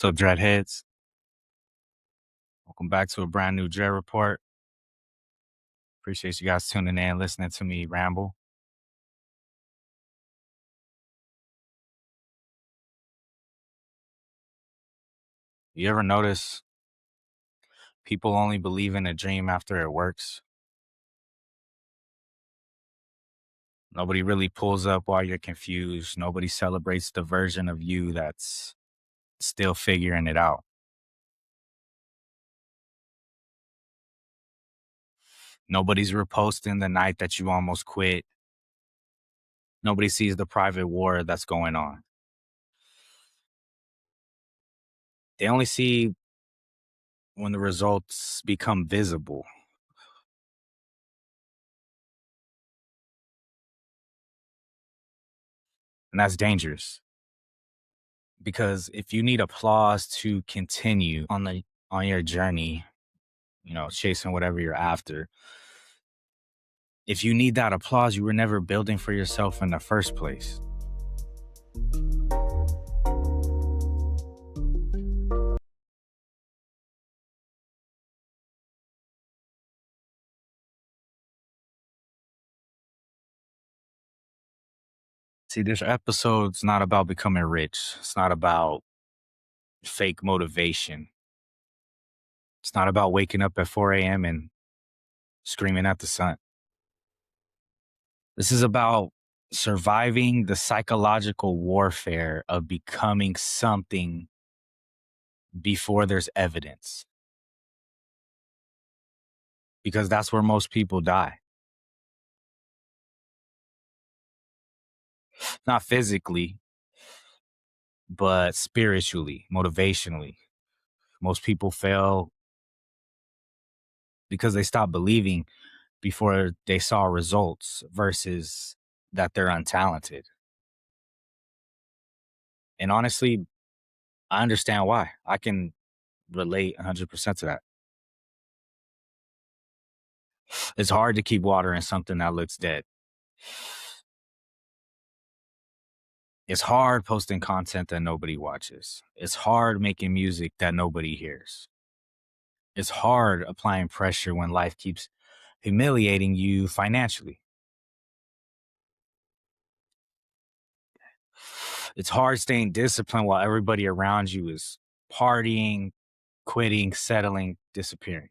What's up, Dread Heads? Welcome back to a brand new Dread Report. Appreciate you guys tuning in, listening to me ramble. You ever notice people only believe in a dream after it works? Nobody really pulls up while you're confused. Nobody celebrates the version of you that's still figuring it out. Nobody's reposting the night that you almost quit. Nobody sees the private war that's going on. They only see when the results become visible. And that's dangerous. Because if you need applause to continue on your journey, chasing whatever you're after, if you need that applause, you were never building for yourself in the first place. See, this episode's not about becoming rich. It's not about fake motivation. It's not about waking up at 4 a.m. and screaming at the sun. This is about surviving the psychological warfare of becoming something before there's evidence. Because that's where most people die. Not physically, but spiritually, motivationally. Most people fail because they stop believing before they saw results versus that they're untalented. And honestly, I understand why. I can relate 100% to that. It's hard to keep watering something that looks dead. It's hard posting content that nobody watches. It's hard making music that nobody hears. It's hard applying pressure when life keeps humiliating you financially. It's hard staying disciplined while everybody around you is partying, quitting, settling, disappearing.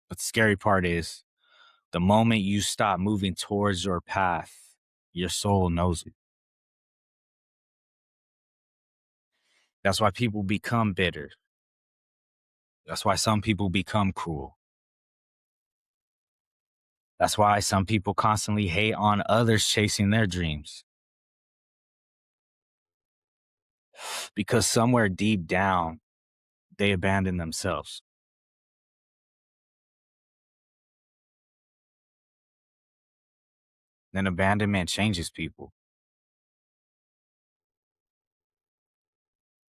But the scary part is the moment you stop moving towards your path, your soul knows it. That's why people become bitter. That's why some people become cruel. That's why some people constantly hate on others chasing their dreams. Because somewhere deep down, they abandon themselves. Then abandonment changes people.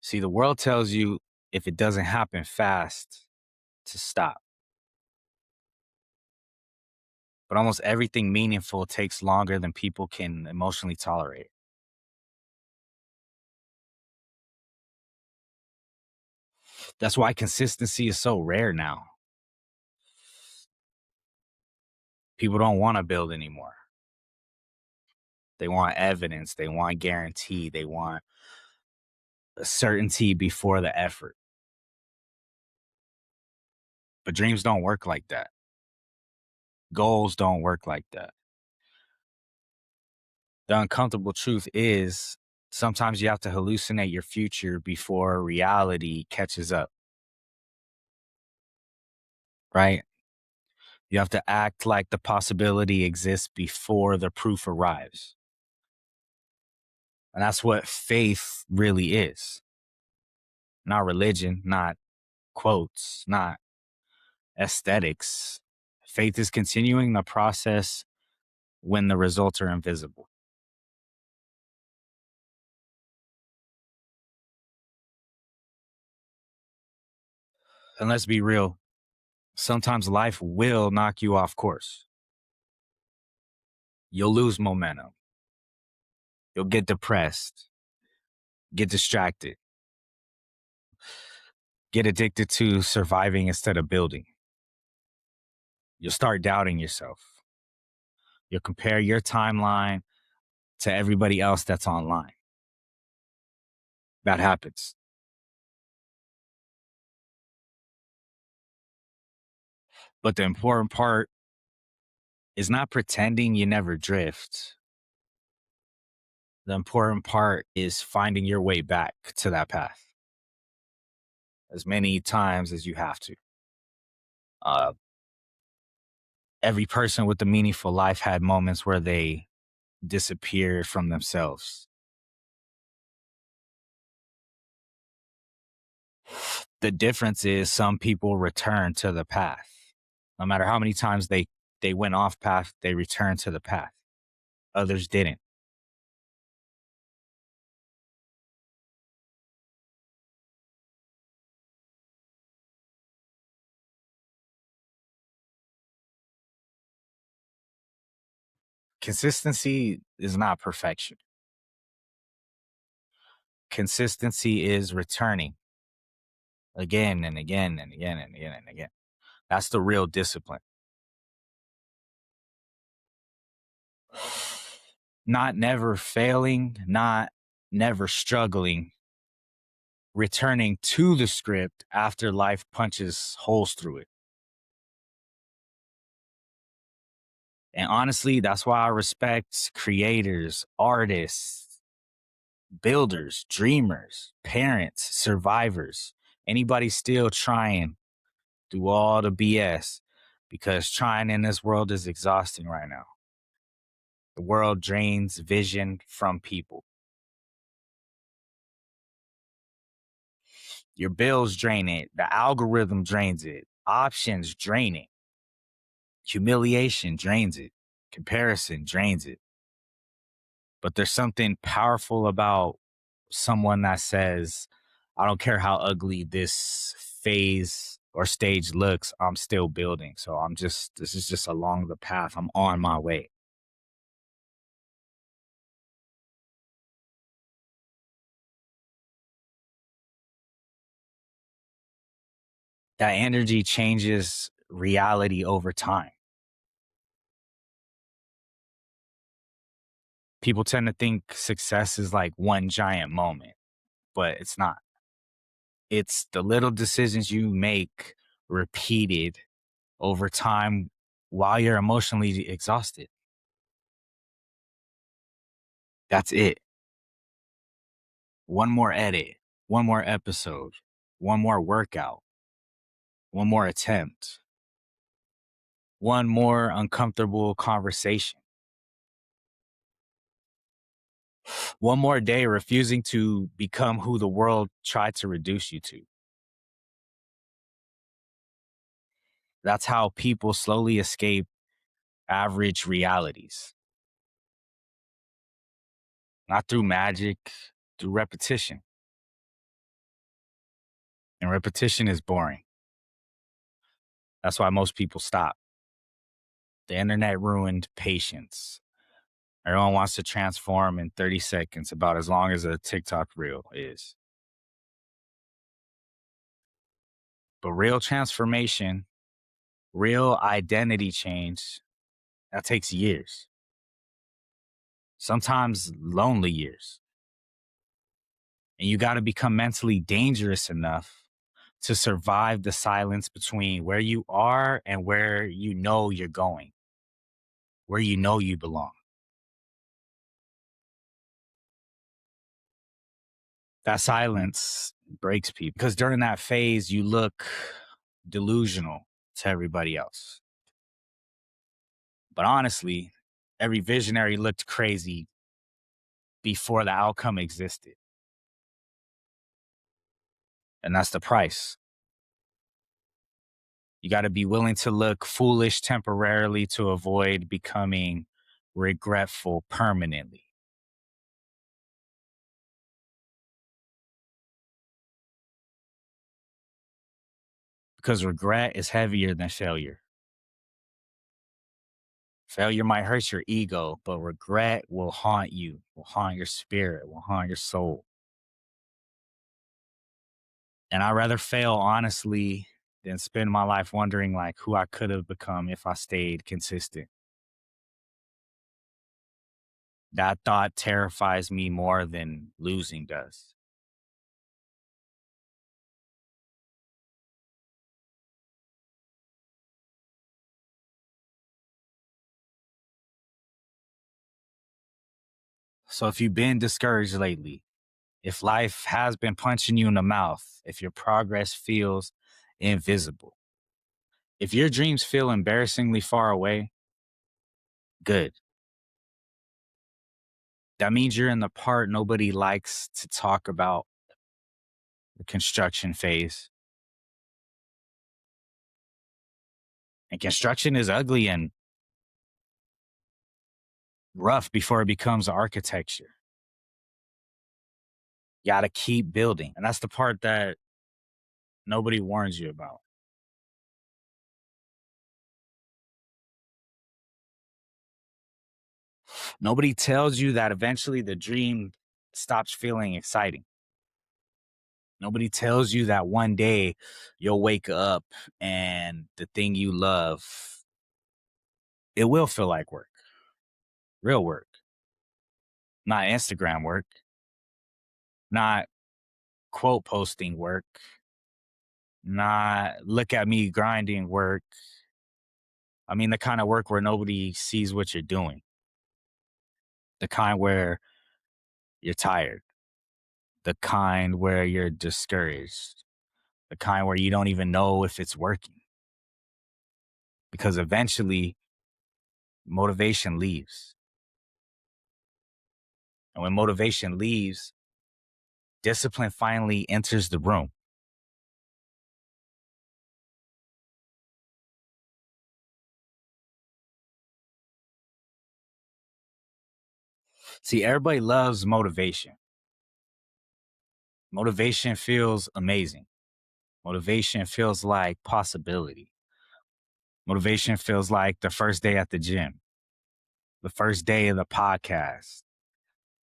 See, the world tells you if it doesn't happen fast, to stop. But almost everything meaningful takes longer than people can emotionally tolerate. That's why consistency is so rare now. People don't want to build anymore. They want evidence. They want guarantee. They want certainty before the effort. But dreams don't work like that. Goals don't work like that. The uncomfortable truth is sometimes you have to hallucinate your future before reality catches up. Right? You have to act like the possibility exists before the proof arrives. And that's what faith really is. Not religion, not quotes, not aesthetics. Faith is continuing the process when the results are invisible. And let's be real, sometimes life will knock you off course. You'll lose momentum. You'll get depressed. Get distracted. Get addicted to surviving instead of building. You'll start doubting yourself. You'll compare your timeline to everybody else that's online. That happens. But the important part is not pretending you never drift. The important part is finding your way back to that path as many times as you have to. Uh, every person with a meaningful life had moments where they disappeared from themselves. The difference is some people return to the path. No matter how many times they went off path, they returned to the path. Others didn't. Consistency is not perfection. Consistency is returning again and again and again and again and again. That's the real discipline. Not never failing, not never struggling, returning to the script after life punches holes through it. And honestly, that's why I respect creators, artists, builders, dreamers, parents, survivors, anybody still trying through all the BS, because trying in this world is exhausting right now. The world drains vision from people. Your bills drain it. The algorithm drains it. Options drain it. Humiliation drains it. Comparison drains it. But there's something powerful about someone that says, I don't care how ugly this phase or stage looks, I'm still building. So this is just along the path. I'm on my way. That energy changes reality over time. People tend to think success is like one giant moment, but it's not. It's the little decisions you make repeated over time while you're emotionally exhausted. That's it. One more edit, one more episode, one more workout, one more attempt, one more uncomfortable conversation, one more day refusing to become who the world tried to reduce you to. That's how people slowly escape average realities. Not through magic, through repetition. And repetition is boring. That's why most people stop. The internet ruined patience. Everyone wants to transform in 30 seconds, about as long as a TikTok reel is. But real transformation, real identity change, that takes years. Sometimes lonely years. And you got to become mentally dangerous enough to survive the silence between where you are and where you know you're going, where you know you belong. That silence breaks people because during that phase, you look delusional to everybody else. But honestly, every visionary looked crazy before the outcome existed. And that's the price. You got to be willing to look foolish temporarily to avoid becoming regretful permanently. Because regret is heavier than failure. Failure might hurt your ego, but regret will haunt you, will haunt your spirit, will haunt your soul. And I'd rather fail honestly than spend my life wondering like who I could have become if I stayed consistent. That thought terrifies me more than losing does. So if you've been discouraged lately, if life has been punching you in the mouth, if your progress feels invisible, if your dreams feel embarrassingly far away, good. That means you're in the part nobody likes to talk about, the construction phase. And construction is ugly and rough before it becomes architecture. You got to keep building. And that's the part that nobody warns you about. Nobody tells you that eventually the dream stops feeling exciting. Nobody tells you that one day you'll wake up and the thing you love, it will feel like work, real work, not Instagram work, not quote posting work, not look at me grinding work. I mean, the kind of work where nobody sees what you're doing, the kind where you're tired, the kind where you're discouraged, the kind where you don't even know if it's working. Because eventually motivation leaves. And when motivation leaves, discipline finally enters the room. See, everybody loves motivation. Motivation feels amazing. Motivation feels like possibility. Motivation feels like the first day at the gym, the first day of the podcast,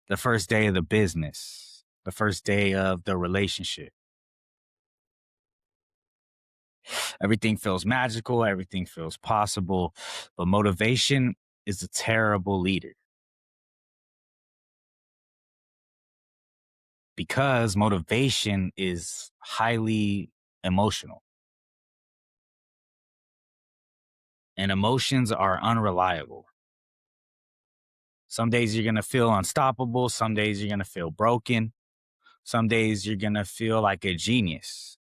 the first day of the business, the first day of the relationship. Everything feels magical, everything feels possible, but motivation is a terrible leader because motivation is highly emotional and emotions are unreliable. Some days you're going to feel unstoppable, some days you're going to feel broken, some days you're going to feel like a genius,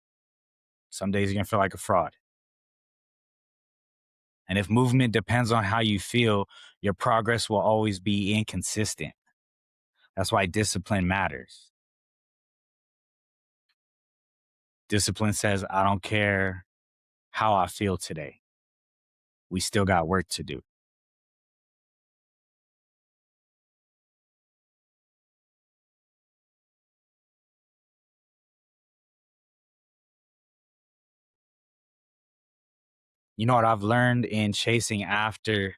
some days you're going to feel like a fraud. And if movement depends on how you feel, your progress will always be inconsistent. That's why discipline matters. Discipline says, I don't care how I feel today. We still got work to do. You know what I've learned in chasing after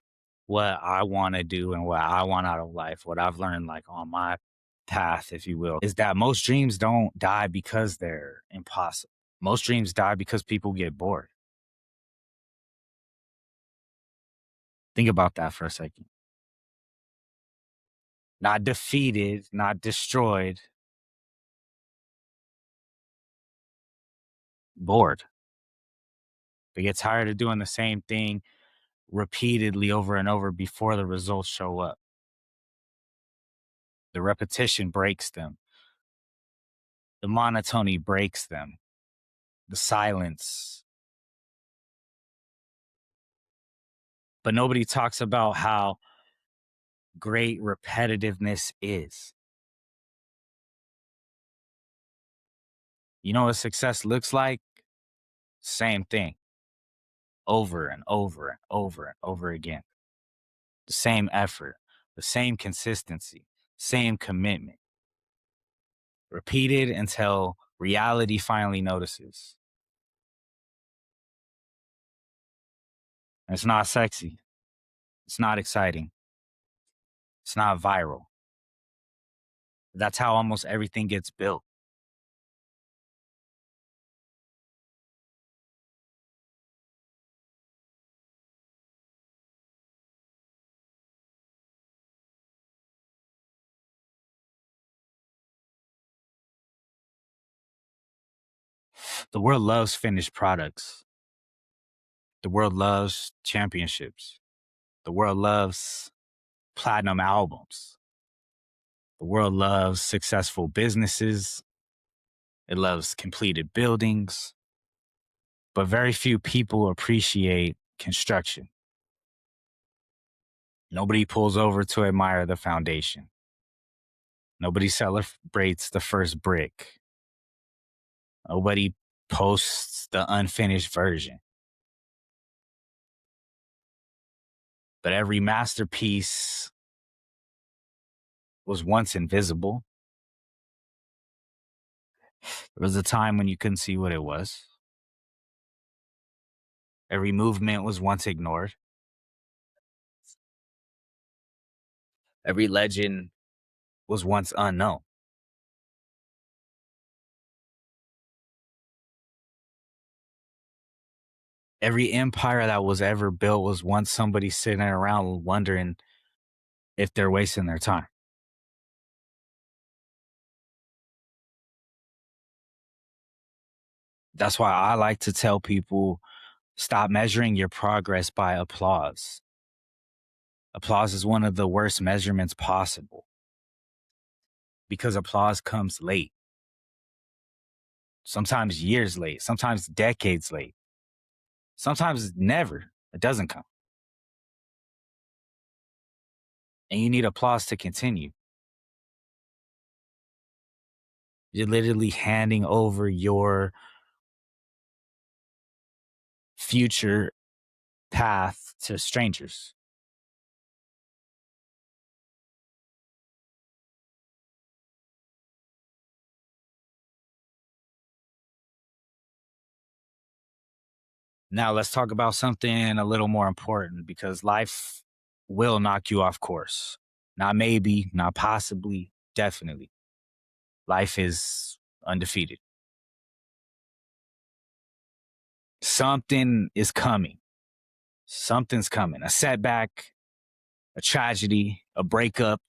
what I want to do and what I want out of life, what I've learned like on my path, if you will, is that most dreams don't die because they're impossible. Most dreams die because people get bored. Think about that for a second. Not defeated, not destroyed, bored. They get tired of doing the same thing repeatedly over and over before the results show up. The repetition breaks them. The monotony breaks them. The silence. But nobody talks about how great repetitiveness is. You know what success looks like? Same thing over and over and over and over again. The same effort, the same consistency, same commitment. Repeated until reality finally notices. And it's not sexy. It's not exciting. It's not viral. That's how almost everything gets built. The world loves finished products. The world loves championships. The world loves platinum albums. The world loves successful businesses. It loves completed buildings. But very few people appreciate construction. Nobody pulls over to admire the foundation. Nobody celebrates the first brick. Nobody posts the unfinished version. But every masterpiece was once invisible. There was a time when you couldn't see what it was. Every movement was once ignored. Every legend was once unknown. Every empire that was ever built was once somebody sitting around wondering if they're wasting their time. That's why I like to tell people, stop measuring your progress by applause. Applause is one of the worst measurements possible because applause comes late. Sometimes years late, sometimes decades late, sometimes never. It doesn't come. And you need applause to continue. You're literally handing over your future path to strangers. Now let's talk about something a little more important because life will knock you off course. Not maybe, not possibly, definitely. Life is undefeated. Something is coming. Something's coming. A setback, a tragedy, a breakup,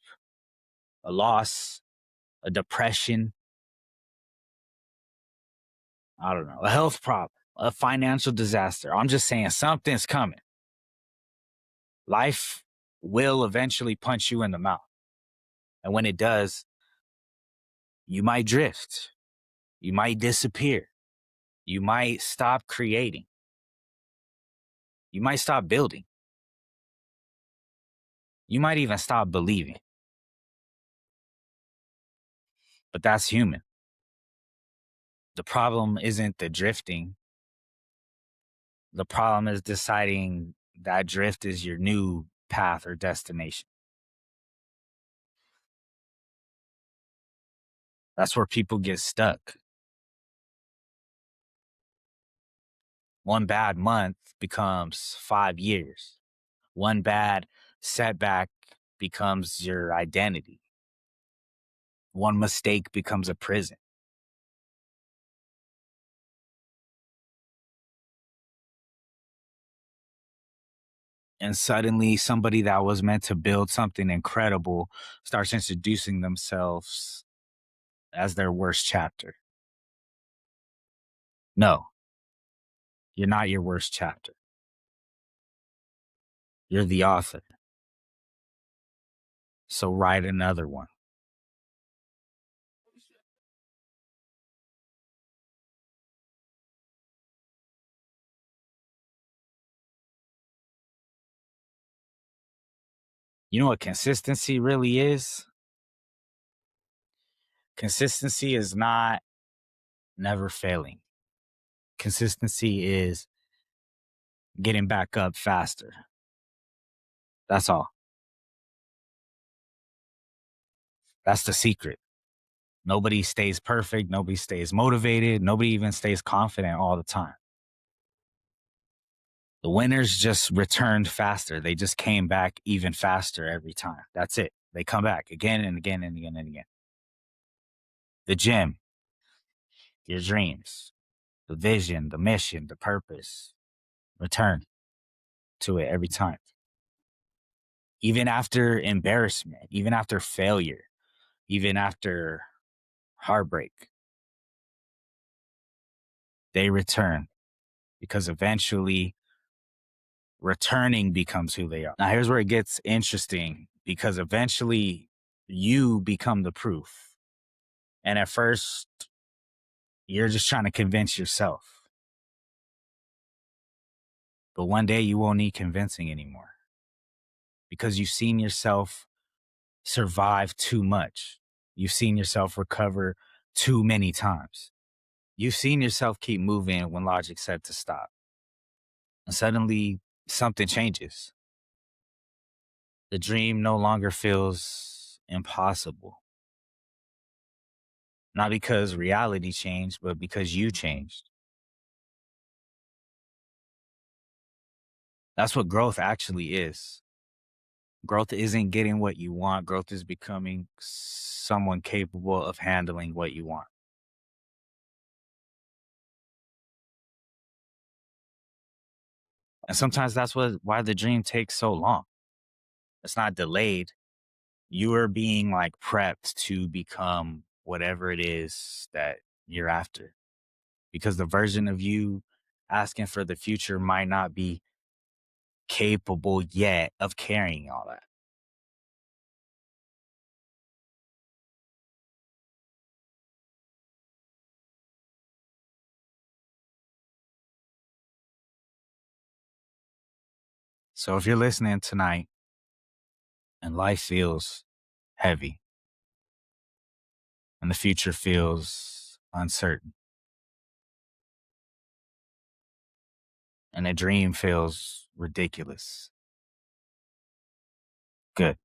a loss, a depression. I don't know, a health problem, a financial disaster. I'm just saying something's coming. Life will eventually punch you in the mouth. And when it does, you might drift. You might disappear. You might stop creating. You might stop building. You might even stop believing. But that's human. The problem isn't the drifting. The problem is deciding that drift is your new path or destination. That's where people get stuck. One bad month becomes 5 years. One bad setback becomes your identity. One mistake becomes a prison. And suddenly, somebody that was meant to build something incredible starts introducing themselves as their worst chapter. No, you're not your worst chapter. You're the author. So write another one. You know what consistency really is? Consistency is not never failing. Consistency is getting back up faster. That's all. That's the secret. Nobody stays perfect. Nobody stays motivated. Nobody even stays confident all the time. The winners just returned faster. They just came back even faster every time. That's it. They come back again and again and again and again. The gym, your dreams, the vision, the mission, the purpose. Return to it every time. Even after embarrassment, even after failure, even after heartbreak. they return, because eventually returning becomes who they are. Now, here's where it gets interesting, because eventually you become the proof. And at first, you're just trying to convince yourself. But one day you won't need convincing anymore, because you've seen yourself survive too much. You've seen yourself recover too many times. You've seen yourself keep moving when logic said to stop. And suddenly something changes. The dream no longer feels impossible. Not because reality changed, but because you changed. That's what growth actually is. Growth isn't getting what you want. Growth is becoming someone capable of handling what you want. And sometimes that's why the dream takes so long. It's not delayed. You are being like prepped to become whatever it is that you're after. Because the version of you asking for the future might not be capable yet of carrying all that. So if you're listening tonight and life feels heavy and the future feels uncertain and a dream feels ridiculous, good.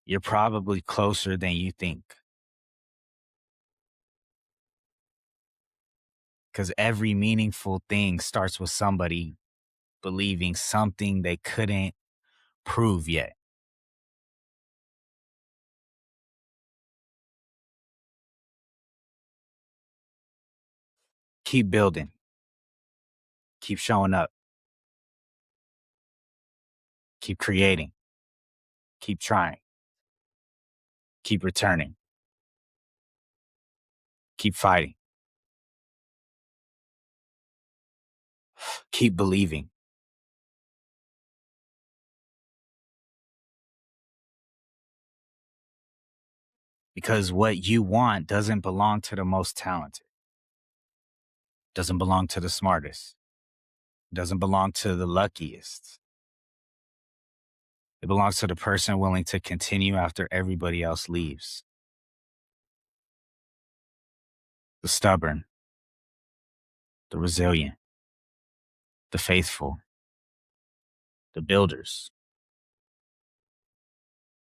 You're probably closer than you think, because every meaningful thing starts with somebody believing something they couldn't prove yet. Keep building. Keep showing up. Keep creating. Keep trying. Keep returning. Keep fighting. Keep believing. Because what you want doesn't belong to the most talented, doesn't belong to the smartest, doesn't belong to the luckiest. It belongs to the person willing to continue after everybody else leaves. The stubborn, the resilient, the faithful, the builders,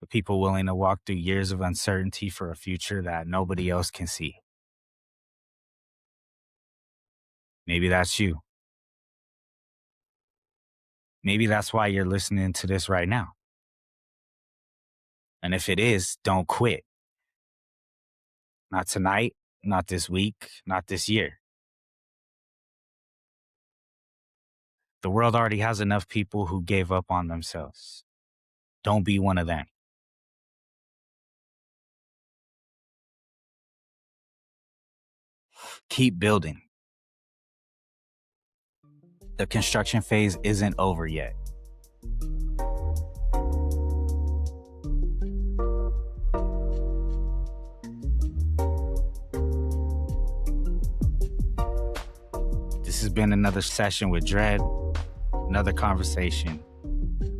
the people willing to walk through years of uncertainty for a future that nobody else can see. Maybe that's you. Maybe that's why you're listening to this right now. And if it is, don't quit. Not tonight, not this week, not this year. The world already has enough people who gave up on themselves. Don't be one of them. Keep building. The construction phase isn't over yet. This has been another session with Dread, another conversation,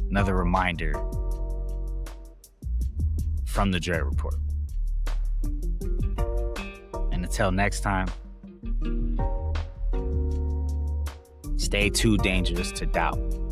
another reminder from the Dreaad Report. And until next time, stay too dangerous to doubt.